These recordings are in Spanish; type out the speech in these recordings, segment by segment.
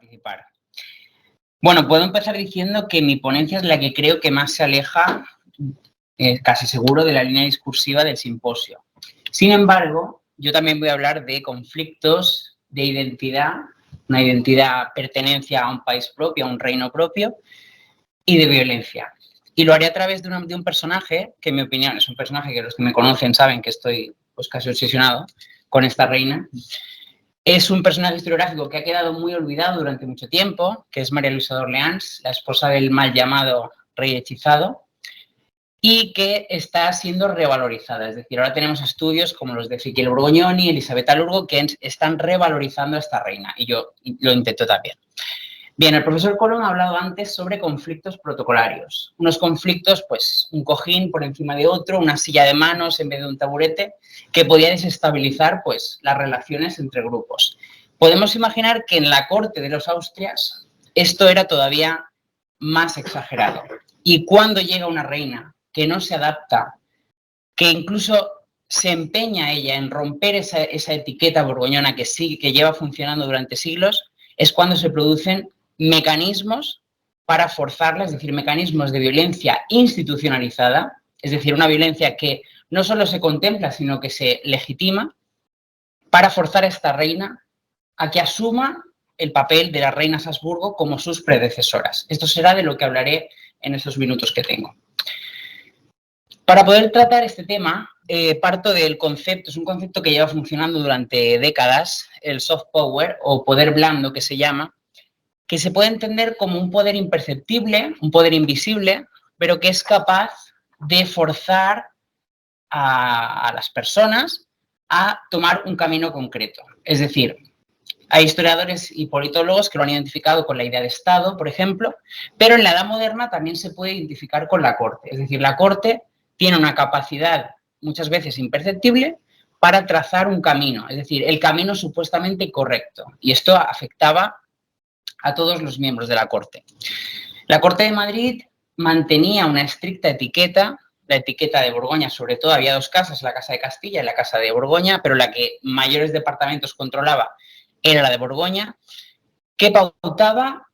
participar. Bueno, puedo empezar diciendo que mi ponencia es la que creo que más se aleja, casi seguro, de la línea discursiva del simposio. Sin embargo, yo también voy a hablar de conflictos de identidad, una identidad pertenencia a un país propio, a un reino propio, y de violencia. Y lo haré a través de un personaje que, en mi opinión, es un personaje que los que me conocen saben que estoy pues, casi obsesionado con esta reina. Es un personaje historiográfico que ha quedado muy olvidado durante mucho tiempo, que es María Luisa de Orleans, la esposa del mal llamado rey hechizado, y que está siendo revalorizada. Es decir, ahora tenemos estudios como los de Ezequiel Borgoñoni y Elisabetta Lurgo que están revalorizando a esta reina, y yo lo intento también. Bien, el profesor Colón ha hablado antes sobre conflictos protocolarios. Unos conflictos, pues, un cojín por encima de otro, una silla de manos en vez de un taburete, que podía desestabilizar, pues, las relaciones entre grupos. Podemos imaginar que en la corte de los Austrias esto era todavía más exagerado. Y cuando llega una reina que no se adapta, que incluso se empeña ella en romper esa etiqueta borgoñona que lleva funcionando durante siglos, es cuando se producen mecanismos para forzarla, es decir, mecanismos de violencia institucionalizada, es decir, una violencia que no solo se contempla, sino que se legitima, para forzar a esta reina a que asuma el papel de las reinas Habsburgo como sus predecesoras. Esto será de lo que hablaré en estos minutos que tengo. Para poder tratar este tema, parto del concepto, es un concepto que lleva funcionando durante décadas, el soft power o poder blando que se llama, que se puede entender como un poder imperceptible, un poder invisible, pero que es capaz de forzar a las personas a tomar un camino concreto. Es decir, hay historiadores y politólogos que lo han identificado con la idea de Estado, por ejemplo, pero en la Edad Moderna también se puede identificar con la corte. Es decir, la corte tiene una capacidad muchas veces imperceptible para trazar un camino, es decir, el camino supuestamente correcto. Y esto afectaba a todos los miembros de la corte. La Corte de Madrid mantenía una estricta etiqueta, la etiqueta de Borgoña, sobre todo, había dos casas, la Casa de Castilla y la Casa de Borgoña, pero la que mayores departamentos controlaba era la de Borgoña, que pautaba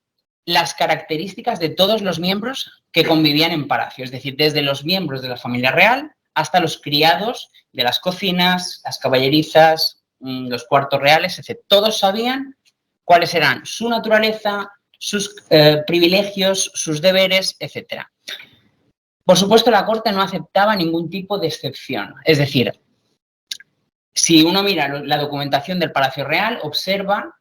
las características de todos los miembros que convivían en palacio, es decir, desde los miembros de la familia real hasta los criados de las cocinas, las caballerizas, los cuartos reales, etc. Todos sabían cuáles eran su naturaleza, sus privilegios, sus deberes, etc. Por supuesto, la corte no aceptaba ningún tipo de excepción. Es decir, si uno mira la documentación del Palacio Real, observa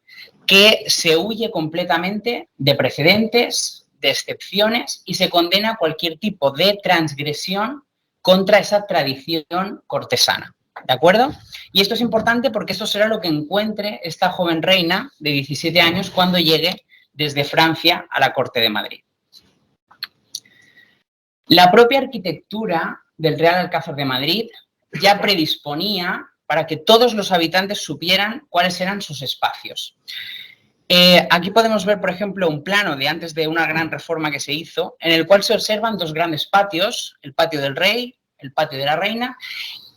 que se huye completamente de precedentes, de excepciones y se condena cualquier tipo de transgresión contra esa tradición cortesana. ¿De acuerdo? Y esto es importante porque esto será lo que encuentre esta joven reina de 17 años cuando llegue desde Francia a la corte de Madrid. La propia arquitectura del Real Alcázar de Madrid ya predisponía para que todos los habitantes supieran cuáles eran sus espacios. Aquí podemos ver, por ejemplo, un plano de antes de una gran reforma que se hizo, en el cual se observan dos grandes patios, el patio del rey, el patio de la reina.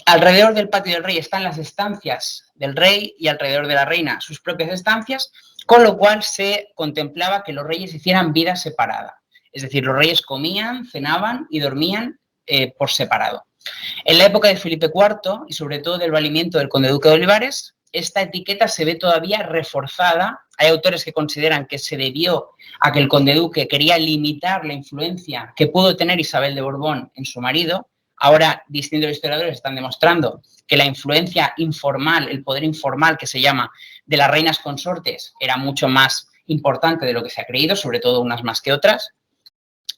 Alrededor del patio del rey están las estancias del rey y alrededor de la reina sus propias estancias, con lo cual se contemplaba que los reyes hicieran vida separada. Es decir, los reyes comían, cenaban y dormían por separado. En la época de Felipe IV y sobre todo del valimiento del conde duque de Olivares, esta etiqueta se ve todavía reforzada. Hay autores que consideran que se debió a que el conde duque quería limitar la influencia que pudo tener Isabel de Borbón en su marido. Ahora, distintos historiadores están demostrando que la influencia informal, el poder informal que se llama de las reinas consortes, era mucho más importante de lo que se ha creído, sobre todo unas más que otras,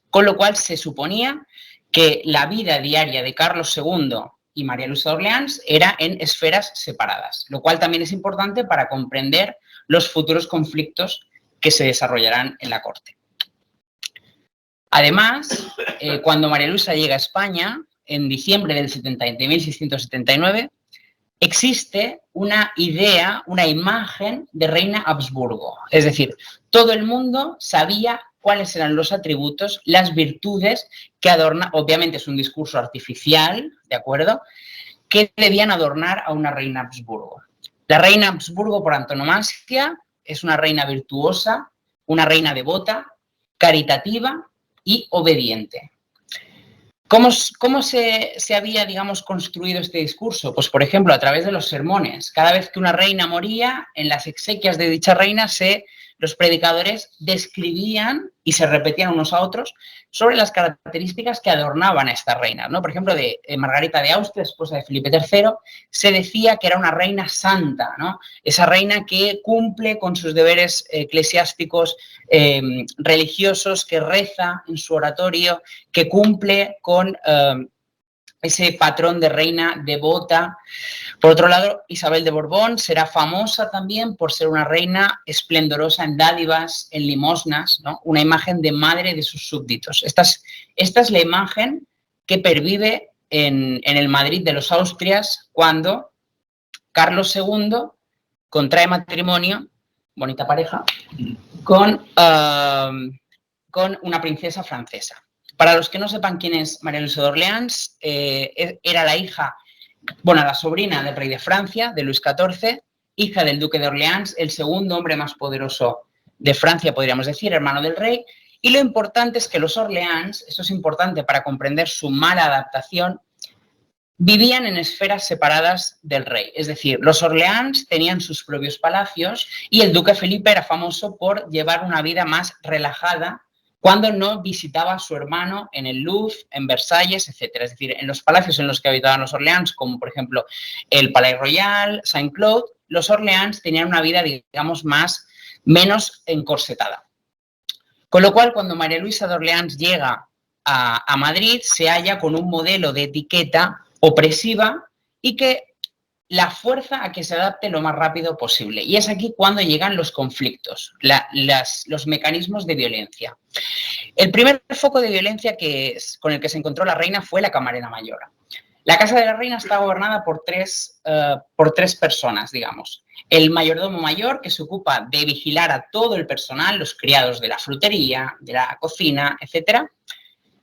con lo cual se suponía que la vida diaria de Carlos II y María Luisa de Orleans era en esferas separadas, lo cual también es importante para comprender los futuros conflictos que se desarrollarán en la corte. Además, cuando María Luisa llega a España, en diciembre de 1679, existe una idea, una imagen de reina Habsburgo. Es decir, todo el mundo sabía cuáles eran los atributos, las virtudes que adornan, obviamente es un discurso artificial, ¿de acuerdo?, que debían adornar a una reina Habsburgo. La reina Habsburgo, por antonomasia, es una reina virtuosa, una reina devota, caritativa y obediente. ¿Cómo se había, digamos, construido este discurso? Pues, por ejemplo, a través de los sermones. Cada vez que una reina moría, en las exequias de dicha reina los predicadores describían y se repetían unos a otros sobre las características que adornaban a esta reina, ¿no? Por ejemplo, de Margarita de Austria, esposa de Felipe III, se decía que era una reina santa, ¿no? Esa reina que cumple con sus deberes eclesiásticos, religiosos, que reza en su oratorio, que cumple con ese patrón de reina devota. Por otro lado, Isabel de Borbón será famosa también por ser una reina esplendorosa en dádivas, en limosnas, ¿no? Una imagen de madre de sus súbditos. Esta es la imagen que pervive en el Madrid de los Austrias cuando Carlos II contrae matrimonio, bonita pareja, con una princesa francesa. Para los que no sepan quién es María Luisa de Orleans, era la sobrina del rey de Francia, de Luis XIV, hija del duque de Orleans, el segundo hombre más poderoso de Francia, podríamos decir, hermano del rey. Y lo importante es que los Orleans, eso es importante para comprender su mala adaptación, vivían en esferas separadas del rey. Es decir, los Orleans tenían sus propios palacios y el duque Felipe era famoso por llevar una vida más relajada cuando no visitaba a su hermano en el Louvre, en Versalles, etc. Es decir, en los palacios en los que habitaban los Orleans, como por ejemplo el Palais Royal, Saint-Cloud, los Orleans tenían una vida, digamos, menos encorsetada. Con lo cual, cuando María Luisa de Orleans llega a Madrid, se halla con un modelo de etiqueta opresiva y que la fuerza a que se adapte lo más rápido posible. Y es aquí cuando llegan los conflictos, los mecanismos de violencia. El primer foco de violencia con el que se encontró la reina fue la camarera mayor. La casa de la reina está gobernada por tres personas, digamos. El mayordomo mayor, que se ocupa de vigilar a todo el personal, los criados de la frutería, de la cocina, etc.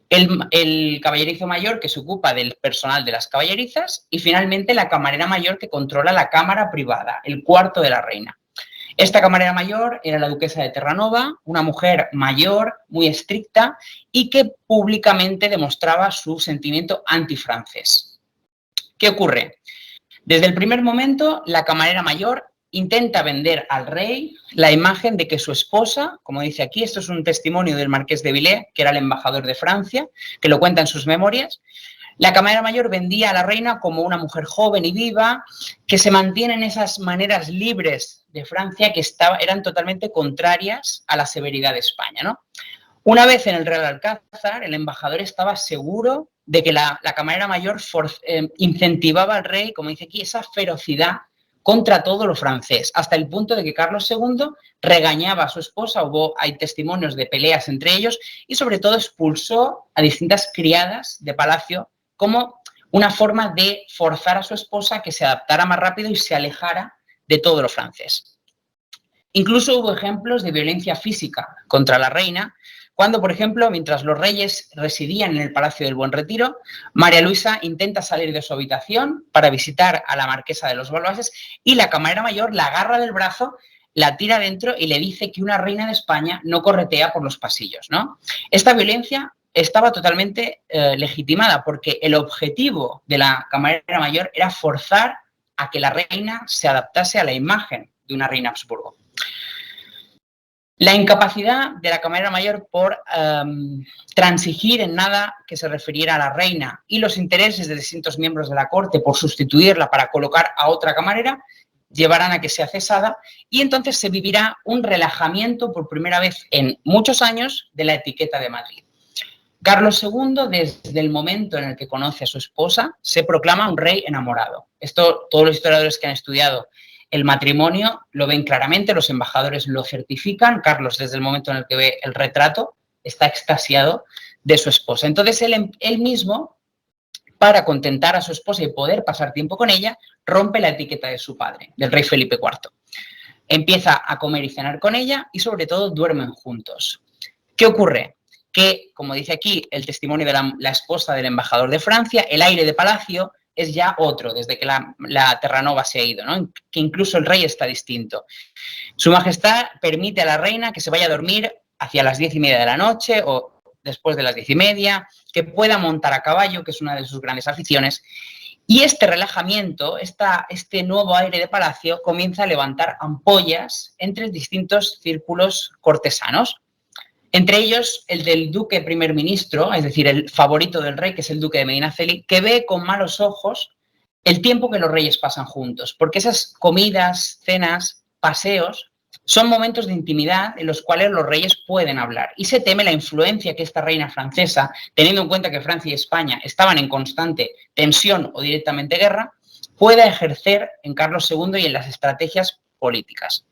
El caballerizo mayor, que se ocupa del personal de las caballerizas, y finalmente la camarera mayor, que controla la cámara privada, el cuarto de la reina. Esta camarera mayor era la duquesa de Terranova, una mujer mayor, muy estricta, y que públicamente demostraba su sentimiento antifrancés. ¿Qué ocurre? Desde el primer momento, la camarera mayor intenta vender al rey la imagen de que su esposa, como dice aquí, esto es un testimonio del marqués de Villers, que era el embajador de Francia, que lo cuenta en sus memorias. La camarera mayor vendía a la reina como una mujer joven y viva, que se mantiene en esas maneras libres de Francia que eran totalmente contrarias a la severidad de España, ¿no? Una vez en el Real Alcázar, el embajador estaba seguro de que la camarera mayor incentivaba al rey, como dice aquí, esa ferocidad contra todo lo francés, hasta el punto de que Carlos II regañaba a su esposa, hay testimonios de peleas entre ellos, y sobre todo expulsó a distintas criadas de palacio como una forma de forzar a su esposa a que se adaptara más rápido y se alejara de todo lo francés. Incluso hubo ejemplos de violencia física contra la reina, cuando, por ejemplo, mientras los reyes residían en el Palacio del Buen Retiro, María Luisa intenta salir de su habitación para visitar a la marquesa de los Valois y la camarera mayor la agarra del brazo, la tira dentro y le dice que una reina de España no corretea por los pasillos, ¿no? Esta violencia estaba totalmente legitimada porque el objetivo de la camarera mayor era forzar a que la reina se adaptase a la imagen de una reina Habsburgo. La incapacidad de la camarera mayor por transigir en nada que se refiriera a la reina y los intereses de distintos miembros de la corte por sustituirla para colocar a otra camarera llevarán a que sea cesada y entonces se vivirá un relajamiento por primera vez en muchos años de la etiqueta de Madrid. Carlos II, desde el momento en el que conoce a su esposa, se proclama un rey enamorado. Esto todos los historiadores que han estudiado el matrimonio lo ven claramente, los embajadores lo certifican. Carlos, desde el momento en el que ve el retrato, está extasiado de su esposa. Entonces, él mismo, para contentar a su esposa y poder pasar tiempo con ella, rompe la etiqueta de su padre, del rey Felipe IV. Empieza a comer y cenar con ella y, sobre todo, duermen juntos. ¿Qué ocurre? Que, como dice aquí el testimonio de la esposa del embajador de Francia, el aire de palacio es ya otro, desde que la Terranova se ha ido, ¿no? Que incluso el rey está distinto. Su Majestad permite a la reina que se vaya a dormir hacia las 10:30 de la noche o después de las 10:30, que pueda montar a caballo, que es una de sus grandes aficiones. Y este relajamiento, este nuevo aire de palacio, comienza a levantar ampollas entre distintos círculos cortesanos. Entre ellos, el del duque primer ministro, es decir, el favorito del rey, que es el duque de Medinaceli, que ve con malos ojos el tiempo que los reyes pasan juntos, porque esas comidas, cenas, paseos, son momentos de intimidad en los cuales los reyes pueden hablar. Y se teme la influencia que esta reina francesa, teniendo en cuenta que Francia y España estaban en constante tensión o directamente guerra, pueda ejercer en Carlos II y en las estrategias políticas.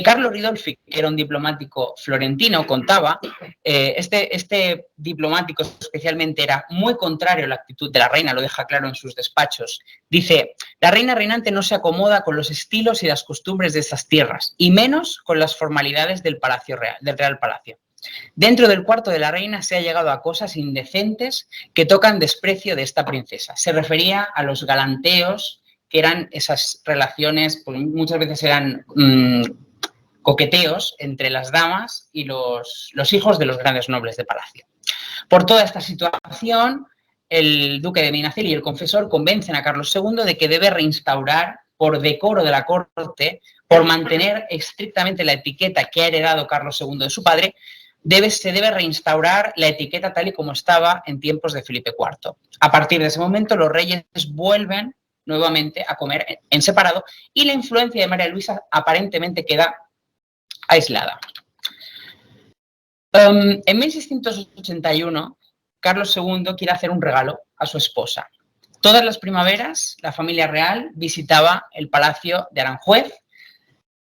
Carlo Ridolfi, que era un diplomático florentino, contaba, este diplomático especialmente era muy contrario a la actitud de la reina, lo deja claro en sus despachos. Dice, la reina reinante no se acomoda con los estilos y las costumbres de estas tierras, y menos con las formalidades del Real Palacio. Dentro del cuarto de la reina se ha llegado a cosas indecentes que tocan desprecio de esta princesa. Se refería a los galanteos, que eran esas relaciones, pues muchas veces eran coqueteos entre las damas y los hijos de los grandes nobles de palacio. Por toda esta situación, el duque de Medinaceli y el confesor convencen a Carlos II de que debe reinstaurar, por decoro de la corte, por mantener estrictamente la etiqueta que ha heredado Carlos II de su padre, se debe reinstaurar la etiqueta tal y como estaba en tiempos de Felipe IV. A partir de ese momento, los reyes vuelven nuevamente a comer en separado y la influencia de María Luisa aparentemente queda aislada. En 1681, Carlos II quiere hacer un regalo a su esposa. Todas las primaveras, la familia real visitaba el Palacio de Aranjuez,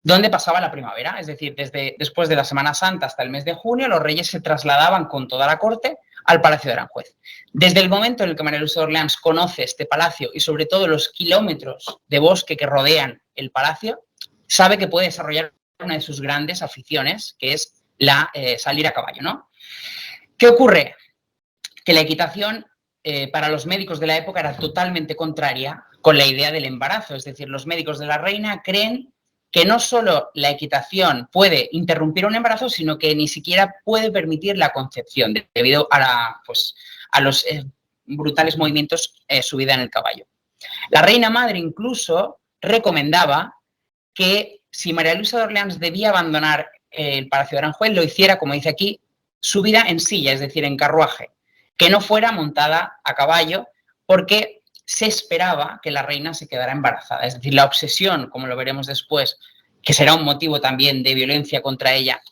donde pasaba la primavera, es decir, después de la Semana Santa hasta el mes de junio, los reyes se trasladaban con toda la corte al Palacio de Aranjuez. Desde el momento en el que María Luisa de Orleans conoce este palacio y sobre todo los kilómetros de bosque que rodean el palacio, sabe que puede desarrollar una de sus grandes aficiones, que es salir a caballo, ¿no? ¿Qué ocurre? Que la equitación para los médicos de la época era totalmente contraria con la idea del embarazo, es decir, los médicos de la reina creen que no solo la equitación puede interrumpir un embarazo, sino que ni siquiera puede permitir la concepción debido a los brutales movimientos subida en el caballo. La reina madre incluso recomendaba que si María Luisa de Orleans debía abandonar el Palacio de Aranjuez, lo hiciera, como dice aquí, subida en silla, es decir, en carruaje, que no fuera montada a caballo, porque se esperaba que la reina se quedara embarazada. Es decir, la obsesión, como lo veremos después, que será un motivo también de violencia contra ella,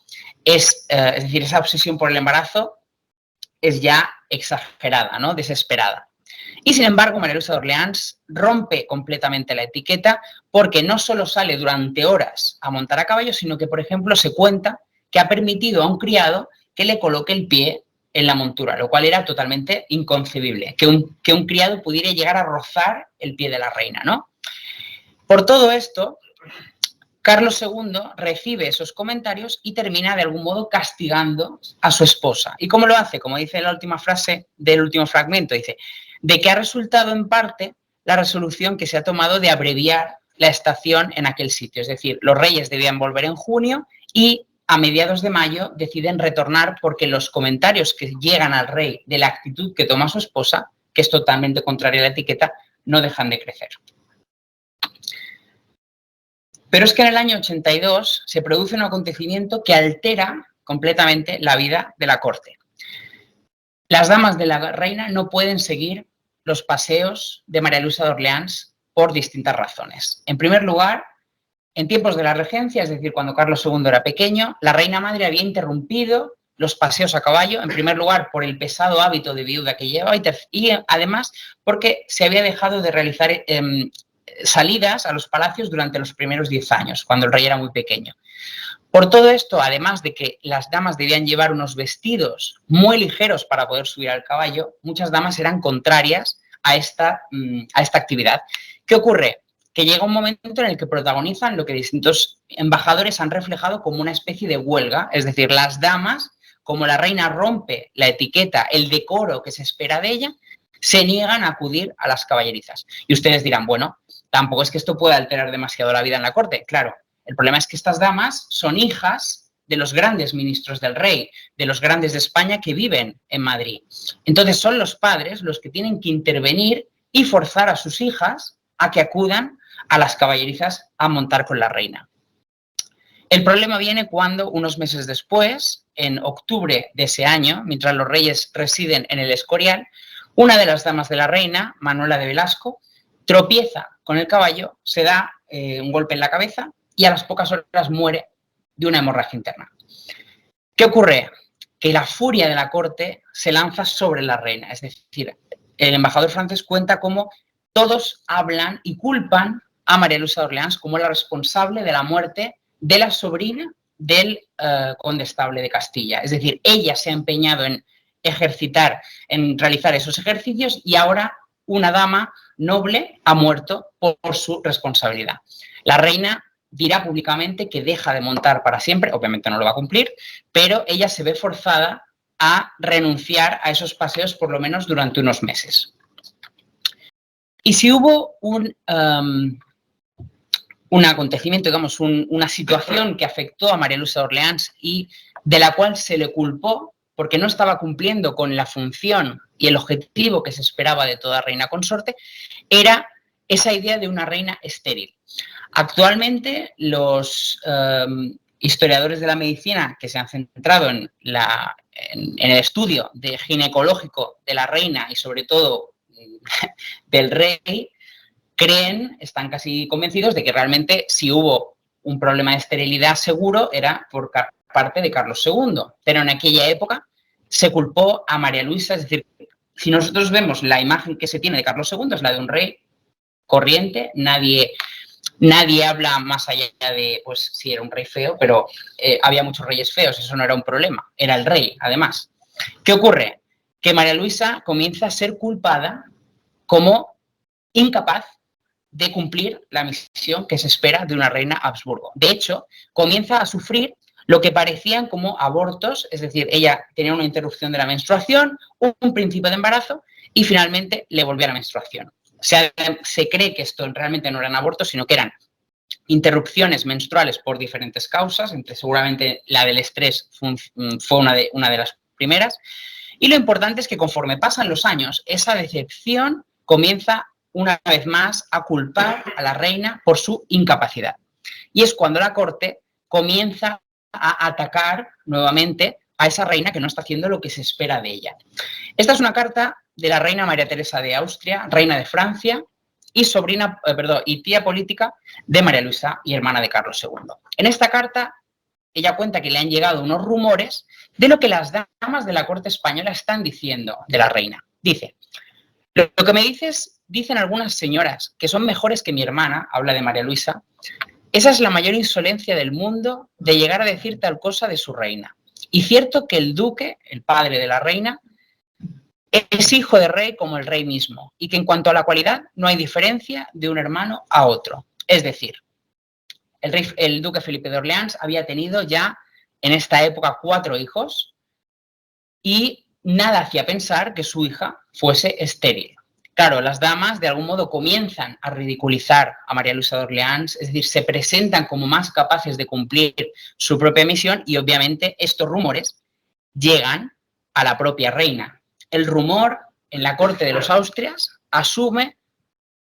es decir, esa obsesión por el embarazo es ya exagerada, ¿no? Desesperada. Y sin embargo, María Luisa de Orleans rompe completamente la etiqueta porque no solo sale durante horas a montar a caballo, sino que, por ejemplo, se cuenta que ha permitido a un criado que le coloque el pie en la montura, lo cual era totalmente inconcebible, que un criado pudiera llegar a rozar el pie de la reina, ¿no? Por todo esto, Carlos II recibe esos comentarios y termina de algún modo castigando a su esposa. ¿Y cómo lo hace? Como dice la última frase del último fragmento, dice, de que ha resultado en parte la resolución que se ha tomado de abreviar la estación en aquel sitio. Es decir, los reyes debían volver en junio y a mediados de mayo deciden retornar porque los comentarios que llegan al rey de la actitud que toma su esposa, que es totalmente contraria a la etiqueta, no dejan de crecer. Pero es que en el año 82 se produce un acontecimiento que altera completamente la vida de la corte. Las damas de la reina no pueden seguir los paseos de María Luisa de Orleans por distintas razones. En primer lugar, en tiempos de la regencia, es decir, cuando Carlos II era pequeño, la reina madre había interrumpido los paseos a caballo, en primer lugar por el pesado hábito de viuda que llevaba y además porque se había dejado de realizar salidas a los palacios durante los primeros 10 años, cuando el rey era muy pequeño. Por todo esto, además de que las damas debían llevar unos vestidos muy ligeros para poder subir al caballo, muchas damas eran contrarias a esta actividad. ¿Qué ocurre? Que llega un momento en el que protagonizan lo que distintos embajadores han reflejado como una especie de huelga, es decir, las damas, como la reina rompe la etiqueta, el decoro que se espera de ella, se niegan a acudir a las caballerizas. Y ustedes dirán, bueno, tampoco es que esto pueda alterar demasiado la vida en la corte. Claro, el problema es que estas damas son hijas de los grandes ministros del rey, de los grandes de España que viven en Madrid. Entonces son los padres los que tienen que intervenir y forzar a sus hijas a que acudan a las caballerizas a montar con la reina. El problema viene cuando, unos meses después, en octubre de ese año, mientras los reyes residen en el Escorial, una de las damas de la reina, Manuela de Velasco, tropieza con el caballo, se da un golpe en la cabeza y a las pocas horas muere de una hemorragia interna. ¿Qué ocurre? Que la furia de la corte se lanza sobre la reina. Es decir, el embajador francés cuenta cómo todos hablan y culpan a María Luisa de Orleans como la responsable de la muerte de la sobrina del condestable de Castilla. Es decir, ella se ha empeñado en ejercitar, en realizar esos ejercicios y ahora una dama noble ha muerto por su responsabilidad. La reina dirá públicamente que deja de montar para siempre, obviamente no lo va a cumplir, pero ella se ve forzada a renunciar a esos paseos por lo menos durante unos meses. Y si hubo un acontecimiento, digamos, una situación que afectó a María Luisa de Orleans y de la cual se le culpó porque no estaba cumpliendo con la función y el objetivo que se esperaba de toda reina consorte, era esa idea de una reina estéril. Actualmente, los historiadores de la medicina que se han centrado en el estudio ginecológico de la reina y sobre todo del rey, están casi convencidos de que realmente si hubo un problema de esterilidad seguro era por parte de Carlos II, pero en aquella época se culpó a María Luisa, es decir, si nosotros vemos la imagen que se tiene de Carlos II es la de un rey corriente, nadie habla más allá de, pues sí, era un rey feo, pero había muchos reyes feos, eso no era un problema, era el rey, además. ¿Qué ocurre? Que María Luisa comienza a ser culpada como incapaz de cumplir la misión que se espera de una reina Habsburgo. De hecho, comienza a sufrir lo que parecían como abortos, es decir, ella tenía una interrupción de la menstruación, un principio de embarazo y finalmente le volvió a la menstruación. Se cree que esto realmente no eran abortos, sino que eran interrupciones menstruales por diferentes causas, entre seguramente la del estrés fue una de las primeras. Y lo importante es que conforme pasan los años, esa decepción comienza una vez más a culpar a la reina por su incapacidad. Y es cuando la corte comienza a atacar nuevamente a esa reina que no está haciendo lo que se espera de ella. Esta es una carta de la reina María Teresa de Austria, reina de Francia y tía política de María Luisa y hermana de Carlos II. En esta carta ella cuenta que le han llegado unos rumores de lo que las damas de la corte española están diciendo de la reina. Dice: lo que me dicen algunas señoras que son mejores que mi hermana, habla de María Luisa, esa es la mayor insolencia del mundo de llegar a decir tal cosa de su reina. Y cierto que el duque, el padre de la reina, es hijo de rey como el rey mismo, y que en cuanto a la cualidad no hay diferencia de un hermano a otro. Es decir, el duque Felipe de Orleans había tenido ya en esta época 4 hijos y nada hacía pensar que su hija fuese estéril. Claro, las damas de algún modo comienzan a ridiculizar a María Luisa de Orleans, es decir, se presentan como más capaces de cumplir su propia misión y obviamente estos rumores llegan a la propia reina. El rumor en la corte de los Austrias asume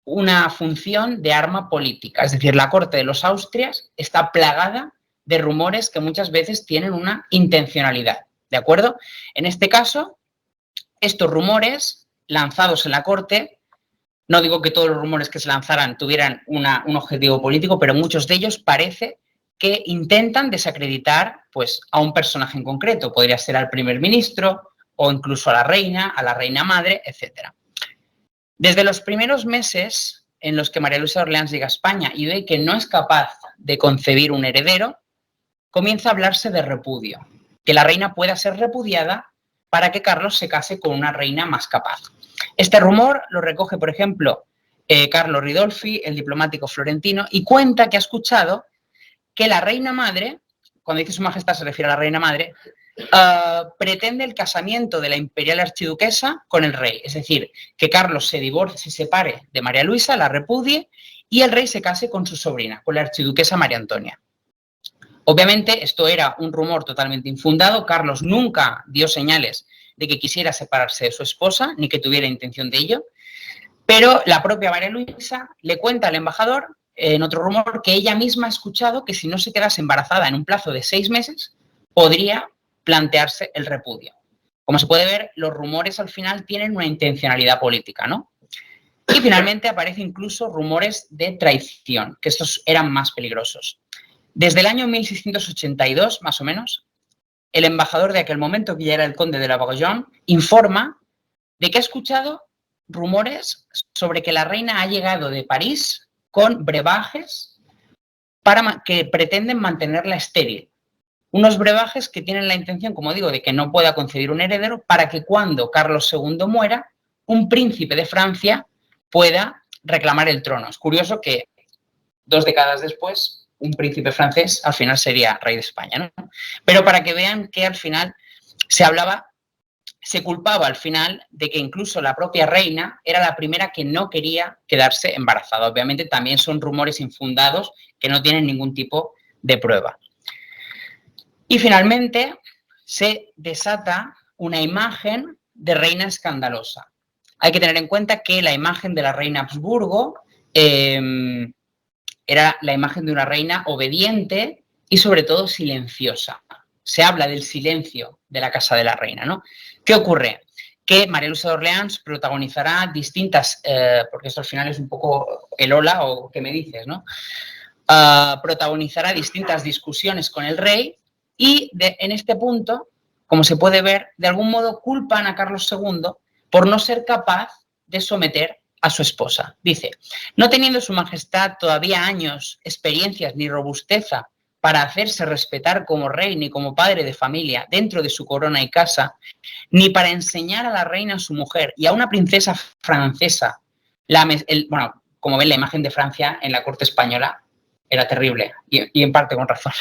una función de arma política, es decir, la corte de los Austrias está plagada de rumores que muchas veces tienen una intencionalidad, ¿de acuerdo? En este caso, estos rumores lanzados en la corte, no digo que todos los rumores que se lanzaran tuvieran un objetivo político, pero muchos de ellos parece que intentan desacreditar pues, a un personaje en concreto. Podría ser al primer ministro o incluso a la reina madre, etc. Desde los primeros meses en los que María Luisa de Orleans llega a España y ve que no es capaz de concebir un heredero, comienza a hablarse de repudio, que la reina pueda ser repudiada para que Carlos se case con una reina más capaz. Este rumor lo recoge, por ejemplo, Carlo Ridolfi, el diplomático florentino, y cuenta que ha escuchado que la reina madre, cuando dice su majestad se refiere a la reina madre, pretende el casamiento de la imperial archiduquesa con el rey. Es decir, que Carlos se separe de María Luisa, la repudie, y el rey se case con su sobrina, con la archiduquesa María Antonia. Obviamente, esto era un rumor totalmente infundado. Carlos nunca dio señales de que quisiera separarse de su esposa, ni que tuviera intención de ello, pero la propia María Luisa le cuenta al embajador, en otro rumor, que ella misma ha escuchado que si no se quedase embarazada en un plazo de 6 meses, podría plantearse el repudio. Como se puede ver, los rumores al final tienen una intencionalidad política, ¿no? Y finalmente aparecen incluso rumores de traición, que estos eran más peligrosos. Desde el año 1682, más o menos, el embajador de aquel momento, que ya era el conde de la Bourgogne, informa de que ha escuchado rumores sobre que la reina ha llegado de París con brebajes que pretenden mantenerla estéril. Unos brebajes que tienen la intención, como digo, de que no pueda concebir un heredero para que cuando Carlos II muera, un príncipe de Francia pueda reclamar el trono. Es curioso que 2 décadas después, un príncipe francés al final sería rey de España, ¿no? Pero para que vean que al final se culpaba al final de que incluso la propia reina era la primera que no quería quedarse embarazada. Obviamente también son rumores infundados que no tienen ningún tipo de prueba. Y finalmente se desata una imagen de reina escandalosa. Hay que tener en cuenta que la imagen de la reina Habsburgo era la imagen de una reina obediente y sobre todo silenciosa. Se habla del silencio de la casa de la reina, ¿no? ¿Qué ocurre? Que María Luisa de Orleans protagonizará distintas, porque esto al final es un poco el hola o qué me dices, ¿no? Protagonizará distintas discusiones con el rey y en este punto, como se puede ver, de algún modo culpan a Carlos II por no ser capaz de someter a su esposa. Dice, no teniendo su majestad todavía años, experiencias ni robusteza para hacerse respetar como rey ni como padre de familia dentro de su corona y casa, ni para enseñar a la reina su mujer y a una princesa francesa, bueno, como ven, la imagen de Francia en la corte española era terrible y en parte con razón.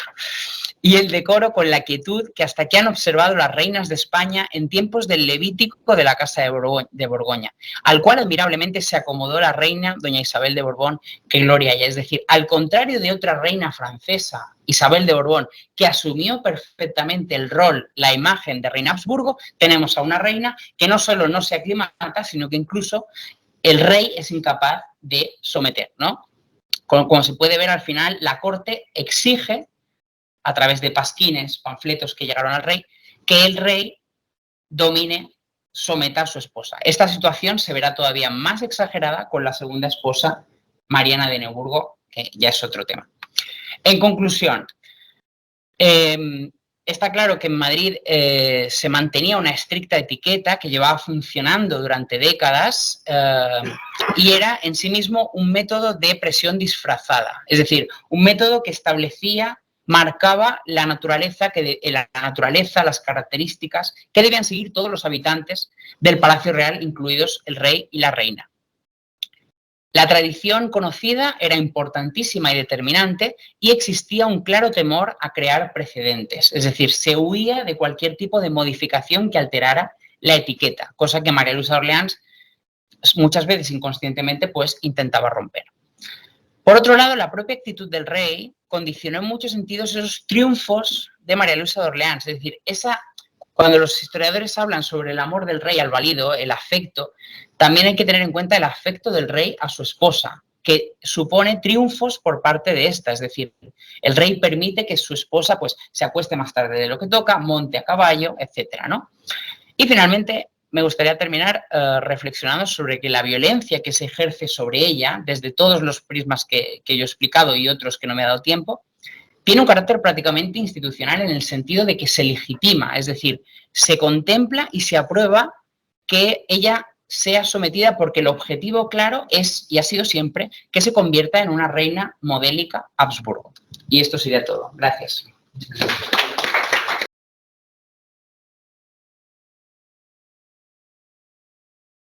Y el decoro con la quietud que hasta aquí han observado las reinas de España en tiempos del Levítico de la Casa de Borgoña, al cual admirablemente se acomodó la reina doña Isabel de Borbón, que gloria ella. Es decir, al contrario de otra reina francesa, Isabel de Borbón, que asumió perfectamente el rol, la imagen de reina Habsburgo, tenemos a una reina que no solo no se aclimata, sino que incluso el rey es incapaz de someter, ¿no? Como se puede ver al final, la corte exige, a través de pasquines, panfletos que llegaron al rey, que el rey domine, someta a su esposa. Esta situación se verá todavía más exagerada con la segunda esposa, Mariana de Neuburgo, que ya es otro tema. En conclusión, está claro que en Madrid se mantenía una estricta etiqueta que llevaba funcionando durante décadas y era en sí mismo un método de presión disfrazada, es decir, un método que marcaba la naturaleza, las características que debían seguir todos los habitantes del Palacio Real, incluidos el rey y la reina. La tradición conocida era importantísima y determinante y existía un claro temor a crear precedentes, es decir, se huía de cualquier tipo de modificación que alterara la etiqueta, cosa que María Luisa de Orleans muchas veces inconscientemente pues intentaba romper. Por otro lado, la propia actitud del rey condicionó en muchos sentidos esos triunfos de María Luisa de Orleans. Es decir, cuando los historiadores hablan sobre el amor del rey al valido, el afecto, también hay que tener en cuenta el afecto del rey a su esposa, que supone triunfos por parte de esta. Es decir, el rey permite que su esposa pues, se acueste más tarde de lo que toca, monte a caballo, etcétera, ¿no? Y finalmente, me gustaría terminar reflexionando sobre que la violencia que se ejerce sobre ella, desde todos los prismas que yo he explicado y otros que no me ha dado tiempo, tiene un carácter prácticamente institucional en el sentido de que se legitima, es decir, se contempla y se aprueba que ella sea sometida porque el objetivo claro es, y ha sido siempre, que se convierta en una reina modélica Habsburgo. Y esto sería todo. Gracias.